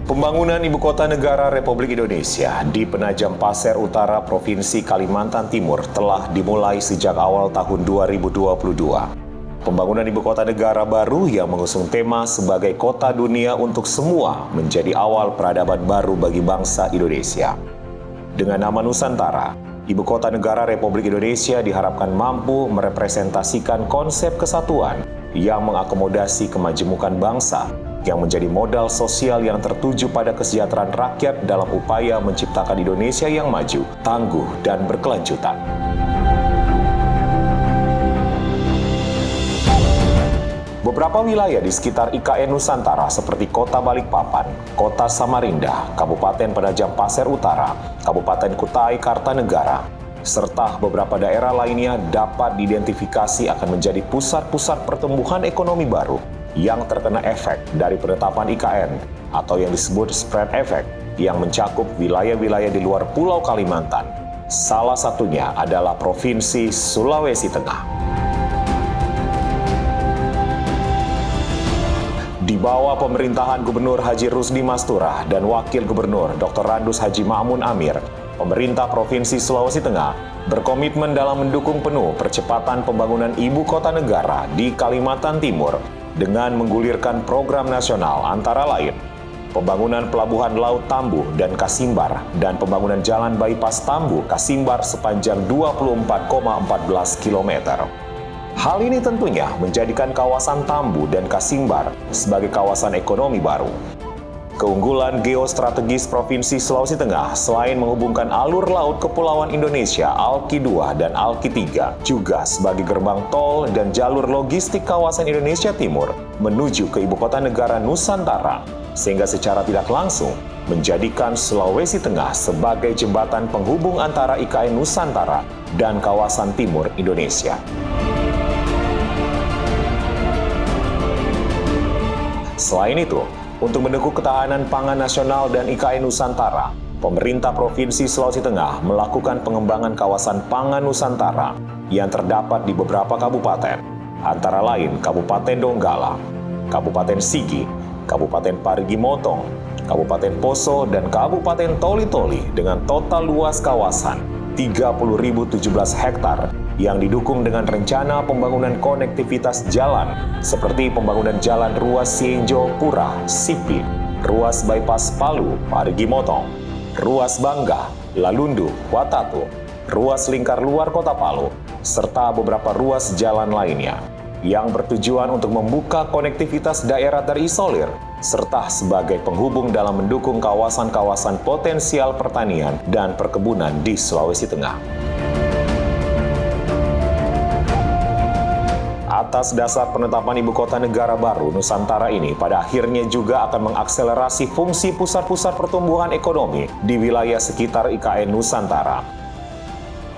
Pembangunan Ibu Kota Negara Republik Indonesia di Penajam Pasir Utara, Provinsi Kalimantan Timur telah dimulai sejak awal tahun 2022. Pembangunan Ibu Kota Negara baru yang mengusung tema sebagai kota dunia untuk semua menjadi awal peradaban baru bagi bangsa Indonesia. Dengan nama Nusantara, Ibu Kota Negara Republik Indonesia diharapkan mampu merepresentasikan konsep kesatuan yang mengakomodasi kemajemukan bangsa, yang menjadi modal sosial yang tertuju pada kesejahteraan rakyat dalam upaya menciptakan Indonesia yang maju, tangguh, dan berkelanjutan. Beberapa wilayah di sekitar IKN Nusantara seperti Kota Balikpapan, Kota Samarinda, Kabupaten Penajam Pasir Utara, Kabupaten Kutai Kartanegara, serta beberapa daerah lainnya dapat diidentifikasi akan menjadi pusat-pusat pertumbuhan ekonomi baru yang terkena efek dari penetapan IKN atau yang disebut spread effect yang mencakup wilayah-wilayah di luar Pulau Kalimantan. Salah satunya adalah Provinsi Sulawesi Tengah. Di bawah pemerintahan Gubernur Haji Rusdi Mastura dan Wakil Gubernur Dr. Randus Haji Ma'mun Amir, pemerintah Provinsi Sulawesi Tengah berkomitmen dalam mendukung penuh percepatan pembangunan Ibu Kota Negara di Kalimantan Timur dengan menggulirkan program nasional antara lain pembangunan Pelabuhan Laut Tambu dan Kasimbar dan pembangunan Jalan Bypass Tambu Kasimbar sepanjang 24,14 km. Hal ini tentunya menjadikan kawasan Tambu dan Kasimbar sebagai kawasan ekonomi baru. Keunggulan geostrategis Provinsi Sulawesi Tengah selain menghubungkan alur laut Kepulauan Indonesia Alki 2 dan Alki 3 juga sebagai gerbang tol dan jalur logistik kawasan Indonesia Timur menuju ke Ibu Kota Negara Nusantara, sehingga secara tidak langsung menjadikan Sulawesi Tengah sebagai jembatan penghubung antara IKN Nusantara dan kawasan timur Indonesia. Selain itu, untuk mendukung ketahanan pangan nasional dan IKN Nusantara, pemerintah Provinsi Sulawesi Tengah melakukan pengembangan kawasan pangan Nusantara yang terdapat di beberapa kabupaten, antara lain Kabupaten Donggala, Kabupaten Sigi, Kabupaten Parigi Motong, Kabupaten Poso, dan Kabupaten Toli-Toli dengan total luas kawasan 30.017 hektar yang didukung dengan rencana pembangunan konektivitas jalan seperti pembangunan jalan ruas Sienjo Pura, Sipi, ruas bypass Palu, Parigi Motong, ruas Bangga, Lalundu, Watato, ruas lingkar luar kota Palu, serta beberapa ruas jalan lainnya yang bertujuan untuk membuka konektivitas daerah terisolir serta sebagai penghubung dalam mendukung kawasan-kawasan potensial pertanian dan perkebunan di Sulawesi Tengah. Atas dasar penetapan Ibu Kota Negara baru Nusantara ini pada akhirnya juga akan mengakselerasi fungsi pusat-pusat pertumbuhan ekonomi di wilayah sekitar IKN Nusantara.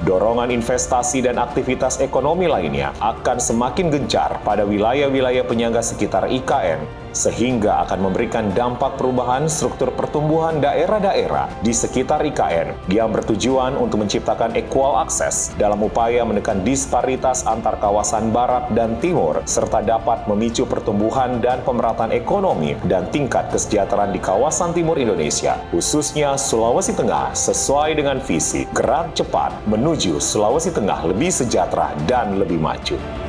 Dorongan investasi dan aktivitas ekonomi lainnya akan semakin gencar pada wilayah-wilayah penyangga sekitar IKN, sehingga akan memberikan dampak perubahan struktur pertumbuhan daerah-daerah di sekitar IKN yang bertujuan untuk menciptakan equal access dalam upaya menekan disparitas antar kawasan barat dan timur, serta dapat memicu pertumbuhan dan pemerataan ekonomi dan tingkat kesejahteraan di kawasan timur Indonesia, khususnya Sulawesi Tengah, sesuai dengan visi gerak cepat menuju Sulawesi Tengah lebih sejahtera dan lebih maju.